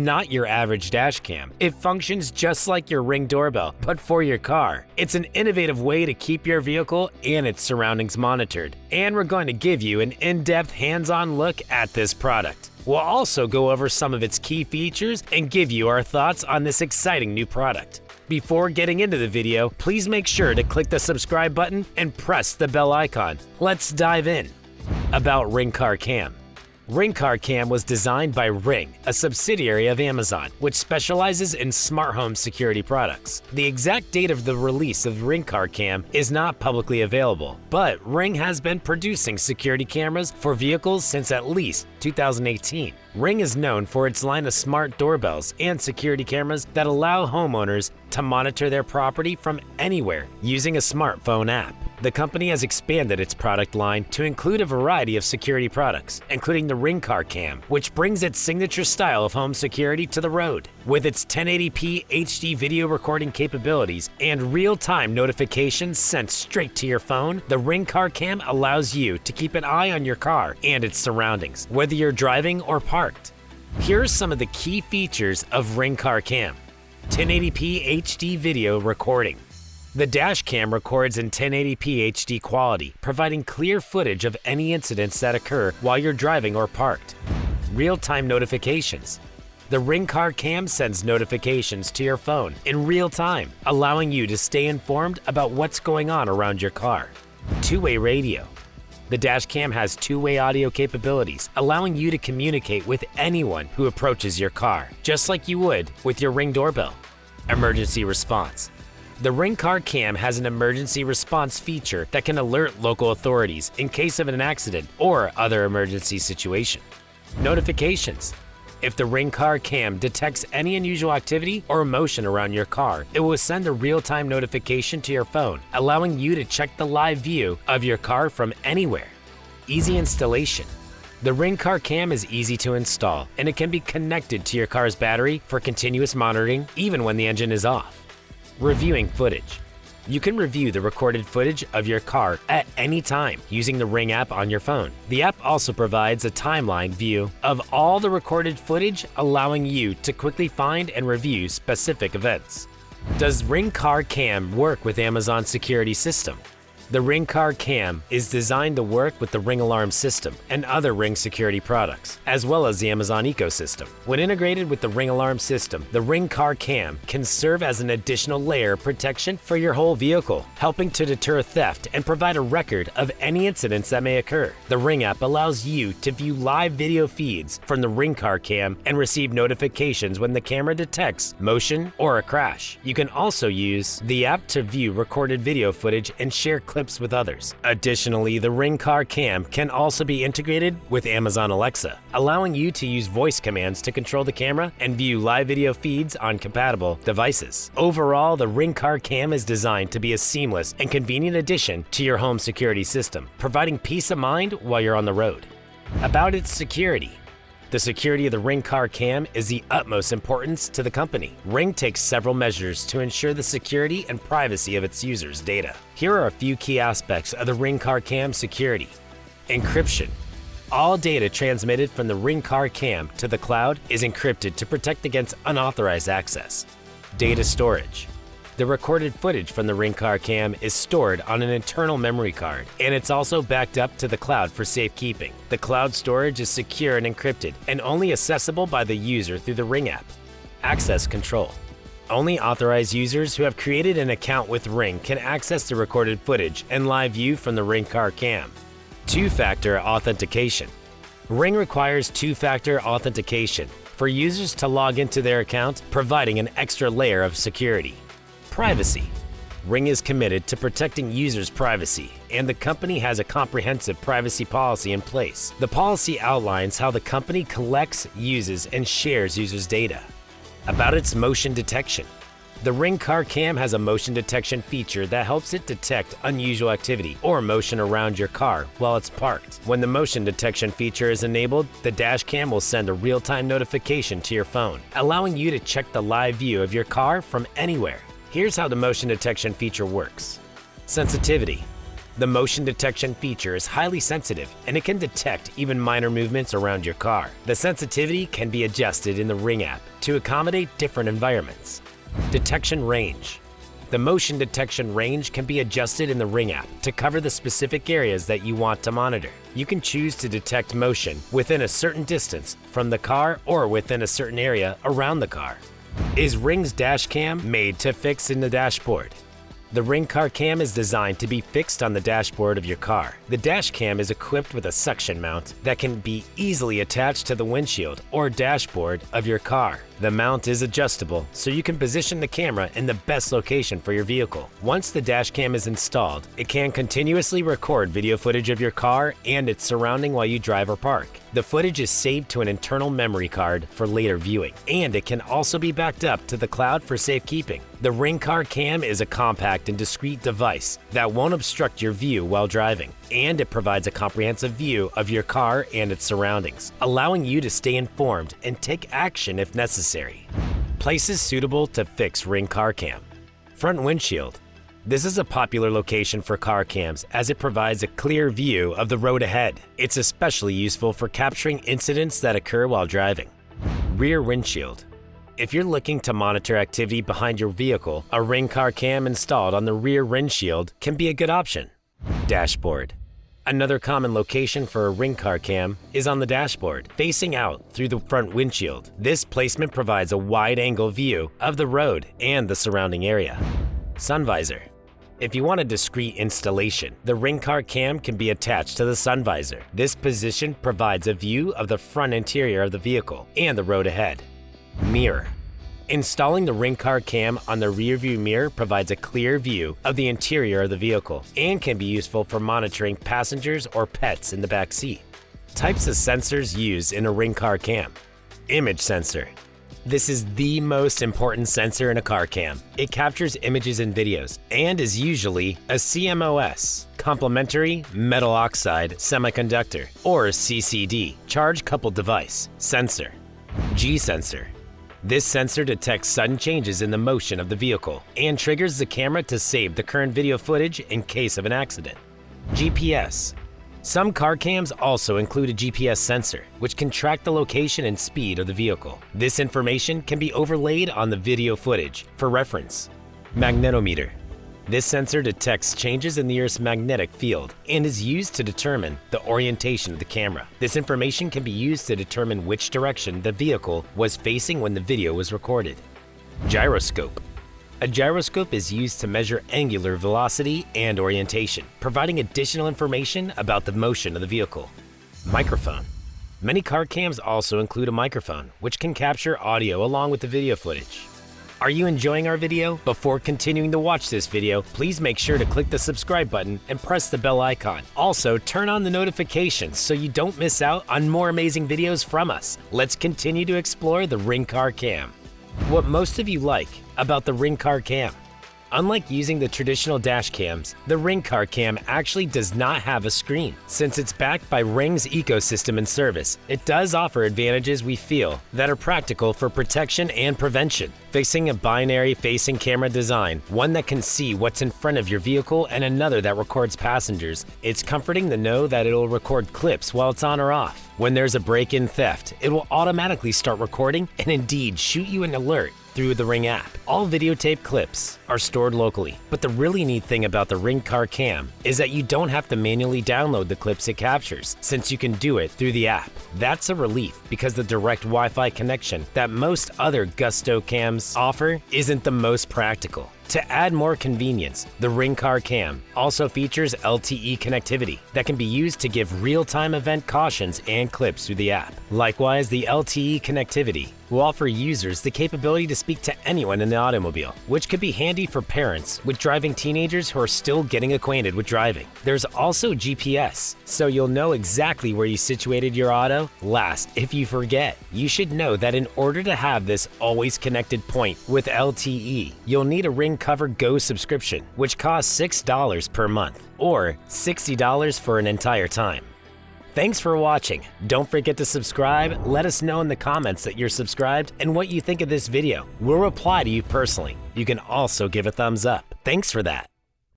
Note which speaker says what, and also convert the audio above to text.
Speaker 1: Not your average dash cam. It functions just like your Ring doorbell, but for your car. It's an innovative way to keep your vehicle and its surroundings monitored. And we're going to give you an in-depth hands-on look at this product. We'll also go over some of its key features and give you our thoughts on this exciting new product. Before getting into the video, please make sure to click the subscribe button and press the bell icon. Let's dive in. About Ring Car Cam. Ring Car Cam was designed by Ring, a subsidiary of Amazon, which specializes in smart home security products. The exact date of the release of Ring Car Cam is not publicly available, but Ring has been producing security cameras for vehicles since at least 2018. Ring is known for its line of smart doorbells and security cameras that allow homeowners to monitor their property from anywhere using a smartphone app. The company has expanded its product line to include a variety of security products, including the Ring Car Cam, which brings its signature style of home security to the road. With its 1080p HD video recording capabilities and real-time notifications sent straight to your phone, the Ring Car Cam allows you to keep an eye on your car and its surroundings, whether you're driving or parked. Here are some of the key features of Ring Car Cam. 1080p HD video recording. The dash cam records in 1080p HD quality, providing clear footage of any incidents that occur while you're driving or parked. Real-time notifications. The Ring Car Cam sends notifications to your phone in real time, allowing you to stay informed about what's going on around your car. Two-way radio. The dash cam has two-way audio capabilities, allowing you to communicate with anyone who approaches your car, just like you would with your Ring doorbell. Emergency response. The Ring Car Cam has an emergency response feature that can alert local authorities in case of an accident or other emergency situation. Notifications. If the Ring Car Cam detects any unusual activity or motion around your car, it will send a real-time notification to your phone, allowing you to check the live view of your car from anywhere. Easy installation. The Ring Car Cam is easy to install, and it can be connected to your car's battery for continuous monitoring even when the engine is off. Reviewing footage. You can review the recorded footage of your car at any time using the Ring app on your phone. The app also provides a timeline view of all the recorded footage, allowing you to quickly find and review specific events. Does Ring Car Cam work with Amazon security system? The Ring Car Cam is designed to work with the Ring Alarm system and other Ring security products, as well as the Amazon ecosystem. When integrated with the Ring Alarm system, the Ring Car Cam can serve as an additional layer of protection for your whole vehicle, helping to deter theft and provide a record of any incidents that may occur. The Ring app allows you to view live video feeds from the Ring Car Cam and receive notifications when the camera detects motion or a crash. You can also use the app to view recorded video footage and share clips with others. Additionally, the Ring Car Cam can also be integrated with Amazon Alexa, allowing you to use voice commands to control the camera and view live video feeds on compatible devices. Overall, the Ring Car Cam is designed to be a seamless and convenient addition to your home security system, providing peace of mind while you're on the road. About its security. The security of the Ring Car Cam is the utmost importance to the company. Ring takes several measures to ensure the security and privacy of its users' data. Here are a few key aspects of the Ring Car Cam security. Encryption. All data transmitted from the Ring Car Cam to the cloud is encrypted to protect against unauthorized access. Data storage. The recorded footage from the Ring Car Cam is stored on an internal memory card, and it's also backed up to the cloud for safekeeping. The cloud storage is secure and encrypted, and only accessible by the user through the Ring app. Access control. Only authorized users who have created an account with Ring can access the recorded footage and live view from the Ring Car Cam. Two-factor authentication. Ring requires two-factor authentication for users to log into their account, providing an extra layer of security. Privacy. Ring is committed to protecting users' privacy, and the company has a comprehensive privacy policy in place. The policy outlines how the company collects, uses, and shares users' data. About its motion detection. The Ring Car Cam has a motion detection feature that helps it detect unusual activity or motion around your car while it's parked. When the motion detection feature is enabled, the dash cam will send a real-time notification to your phone, allowing you to check the live view of your car from anywhere. Here's how the motion detection feature works. Sensitivity. The motion detection feature is highly sensitive and it can detect even minor movements around your car. The sensitivity can be adjusted in the Ring app to accommodate different environments. Detection range. The motion detection range can be adjusted in the Ring app to cover the specific areas that you want to monitor. You can choose to detect motion within a certain distance from the car or within a certain area around the car. Is Ring's Dashcam made to fix in the dashboard? The Ring Car Cam is designed to be fixed on the dashboard of your car. The Dashcam is equipped with a suction mount that can be easily attached to the windshield or dashboard of your car. The mount is adjustable, so you can position the camera in the best location for your vehicle. Once the Dashcam is installed, it can continuously record video footage of your car and its surrounding while you drive or park. The footage is saved to an internal memory card for later viewing, and it can also be backed up to the cloud for safekeeping. The Ring Car Cam is a compact and discreet device that won't obstruct your view while driving, and it provides a comprehensive view of your car and its surroundings, allowing you to stay informed and take action if necessary. Places suitable to fix Ring Car Cam. Front windshield. This is a popular location for car cams as it provides a clear view of the road ahead. It's especially useful for capturing incidents that occur while driving. Rear windshield. If you're looking to monitor activity behind your vehicle, a Ring Car Cam installed on the rear windshield can be a good option. Dashboard. Another common location for a Ring Car Cam is on the dashboard, facing out through the front windshield. This placement provides a wide-angle view of the road and the surrounding area. Sun visor. If you want a discreet installation, the Ring Car Cam can be attached to the sun visor. This position provides a view of the front interior of the vehicle and the road ahead. Mirror. Installing the Ring Car Cam on the rearview mirror provides a clear view of the interior of the vehicle and can be useful for monitoring passengers or pets in the back seat. Types of sensors used in a Ring Car Cam. Image sensor. This is the most important sensor in a car cam. It captures images and videos and is usually a CMOS, complementary metal oxide semiconductor, or CCD, charge coupled device, sensor. G sensor. This sensor detects sudden changes in the motion of the vehicle and triggers the camera to save the current video footage in case of an accident. GPS. Some car cams also include a GPS sensor, which can track the location and speed of the vehicle. This information can be overlaid on the video footage for reference. Magnetometer. This sensor detects changes in the Earth's magnetic field and is used to determine the orientation of the camera. This information can be used to determine which direction the vehicle was facing when the video was recorded. Gyroscope. A gyroscope is used to measure angular velocity and orientation, providing additional information about the motion of the vehicle. Microphone. Many car cams also include a microphone, which can capture audio along with the video footage. Are you enjoying our video? Before continuing to watch this video, please make sure to click the subscribe button and press the bell icon. Also, turn on the notifications so you don't miss out on more amazing videos from us. Let's continue to explore the Ring Car Cam. What most of you like about the Ring Car Cam. Unlike using the traditional dash cams, the Ring Car Cam actually does not have a screen. Since it's backed by Ring's ecosystem and service, it does offer advantages we feel that are practical for protection and prevention. Fixing a binary facing camera design, one that can see what's in front of your vehicle and another that records passengers, it's comforting to know that it'll record clips while it's on or off. When there's a break-in theft, it will automatically start recording and indeed shoot you an alert through the Ring app. All videotape clips are stored locally, but the really neat thing about the Ring Car Cam is that you don't have to manually download the clips it captures, since you can do it through the app. That's a relief because the direct Wi-Fi connection that most other Gusto cams offer isn't the most practical. To add more convenience, the Ring Car Cam also features LTE connectivity that can be used to give real-time event cautions and clips through the app. Likewise, the LTE connectivity will offer users the capability to speak to anyone in the automobile, which could be handy for parents with driving teenagers who are still getting acquainted with driving. There's also GPS, so you'll know exactly where you situated your auto. Last, if you forget, you should know that in order to have this always connected point with LTE, you'll need a Ring Cover Go subscription, which costs $6 per month, or $60 for an entire time. Thanks for watching. Don't forget to subscribe. Let us know in the comments that you're subscribed and what you think of this video. We'll reply to you personally. You can also give a thumbs up. Thanks for that.